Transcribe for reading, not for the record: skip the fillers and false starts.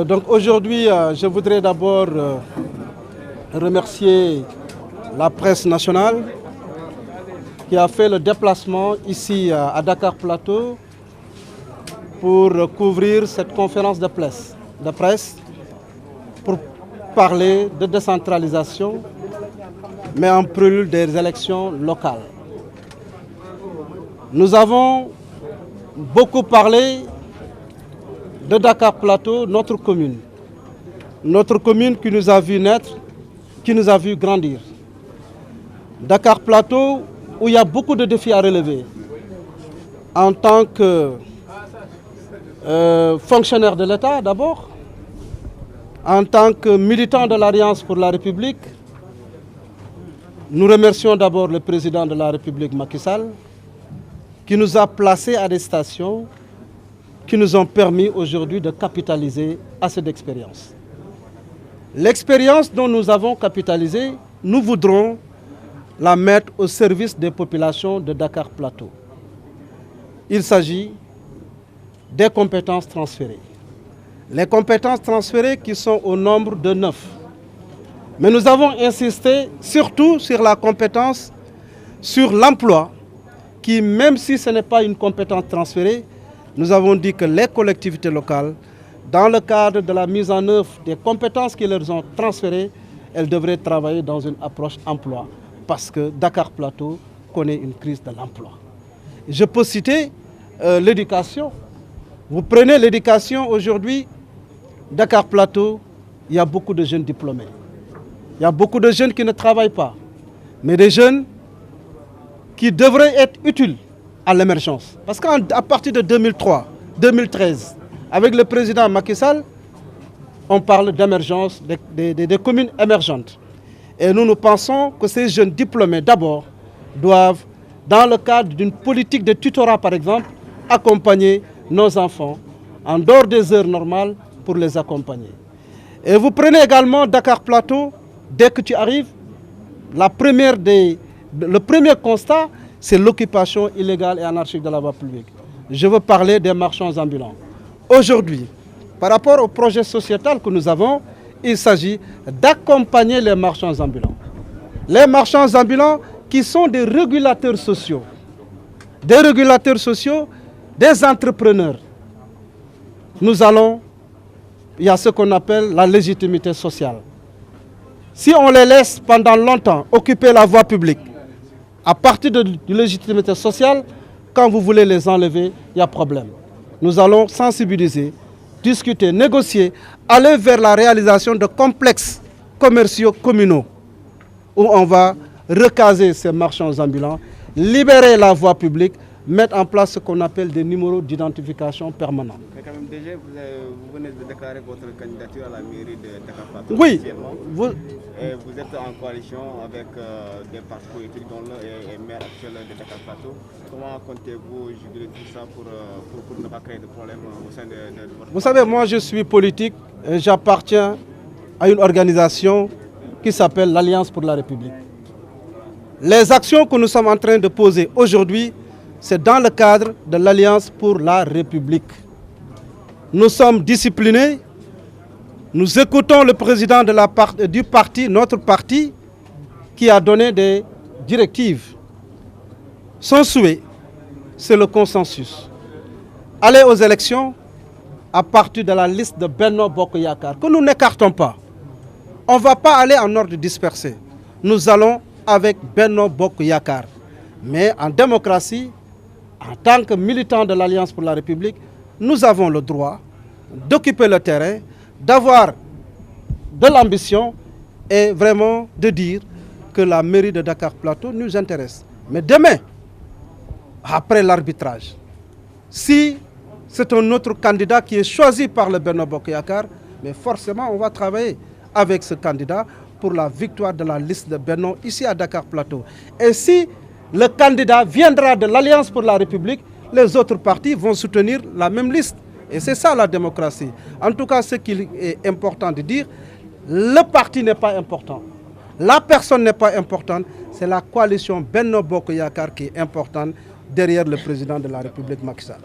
Donc aujourd'hui, je voudrais d'abord remercier la presse nationale qui a fait le déplacement ici à Dakar Plateau pour couvrir cette conférence de presse pour parler de décentralisation, mais en prélude des élections locales. Nous avons beaucoup parlé de Dakar Plateau, notre commune qui nous a vu naître, qui nous a vu grandir. Dakar Plateau, où il y a beaucoup de défis à relever. En tant que fonctionnaire de l'État d'abord, en tant que militant de l'Alliance pour la République, nous remercions d'abord le président de la République, Macky Sall, qui nous a placés à des stations qui nous ont permis aujourd'hui de capitaliser à cette expérience. L'expérience dont nous avons capitalisé, nous voudrons la mettre au service des populations de Dakar Plateau. Il s'agit des compétences transférées. Les compétences transférées qui sont au nombre de 9. Mais nous avons insisté surtout sur la compétence, sur l'emploi, qui même si ce n'est pas une compétence transférée, nous avons dit que les collectivités locales, dans le cadre de la mise en œuvre des compétences qui leur ont transférées, elles devraient travailler dans une approche emploi, parce que Dakar Plateau connaît une crise de l'emploi. Je peux citer l'éducation. Vous prenez l'éducation aujourd'hui, Dakar Plateau, il y a beaucoup de jeunes diplômés. Il y a beaucoup de jeunes qui ne travaillent pas, mais des jeunes qui devraient être utiles à l'émergence. Parce qu'à partir de 2003, 2013, avec le président Macky Sall, on parle d'émergence, des communes émergentes. Et nous pensons que ces jeunes diplômés, d'abord, doivent, dans le cadre d'une politique de tutorat, par exemple, accompagner nos enfants en dehors des heures normales pour les accompagner. Et vous prenez également Dakar Plateau, dès que tu arrives, le premier constat, c'est l'occupation illégale et anarchique de la voie publique. Je veux parler des marchands ambulants. Aujourd'hui, par rapport au projet sociétal que nous avons, il s'agit d'accompagner les marchands ambulants. Les marchands ambulants qui sont des régulateurs sociaux. Des régulateurs sociaux, des entrepreneurs. Il y a ce qu'on appelle la légitimité sociale. Si on les laisse pendant longtemps occuper la voie publique, à partir de la légitimité sociale, quand vous voulez les enlever, il y a problème. Nous allons sensibiliser, discuter, négocier, aller vers la réalisation de complexes commerciaux communaux où on va recaser ces marchands ambulants, libérer la voie publique, mettre en place ce qu'on appelle des numéros d'identification permanents. Mais quand même, déjà, vous venez de déclarer votre candidature à la mairie de Dakar Plateau. Oui. Vous êtes en coalition avec des partis politiques, dont l'un est maire actuel de Dakar Plateau. Comment comptez-vous juguler tout ça pour ne pas créer de problèmes au sein de votre... Vous savez, moi je suis politique et j'appartiens à une organisation qui s'appelle l'Alliance pour la République. Les actions que nous sommes en train de poser aujourd'hui, c'est dans le cadre de l'Alliance pour la République. Nous sommes disciplinés, nous écoutons le président du parti, notre parti, qui a donné des directives. Son souhait, c'est le consensus. Aller aux élections à partir de la liste de Benno Bokk Yakaar, que nous n'écartons pas. On ne va pas aller en ordre dispersé. Nous allons avec Benno Bokk Yakaar. Mais en démocratie, en tant que militants de l'Alliance pour la République, nous avons le droit d'occuper le terrain, d'avoir de l'ambition et vraiment de dire que la mairie de Dakar Plateau nous intéresse. Mais demain, après l'arbitrage, si c'est un autre candidat qui est choisi par le Benno Bokk Yakaar, mais forcément on va travailler avec ce candidat pour la victoire de la liste de Benno ici à Dakar Plateau. Et si le candidat viendra de l'Alliance pour la République, les autres partis vont soutenir la même liste. Et c'est ça la démocratie. En tout cas, ce qui est important de dire, le parti n'est pas important. La personne n'est pas importante. C'est la coalition Benno Bokk Yakaar qui est importante derrière le président de la République, Macky Sall.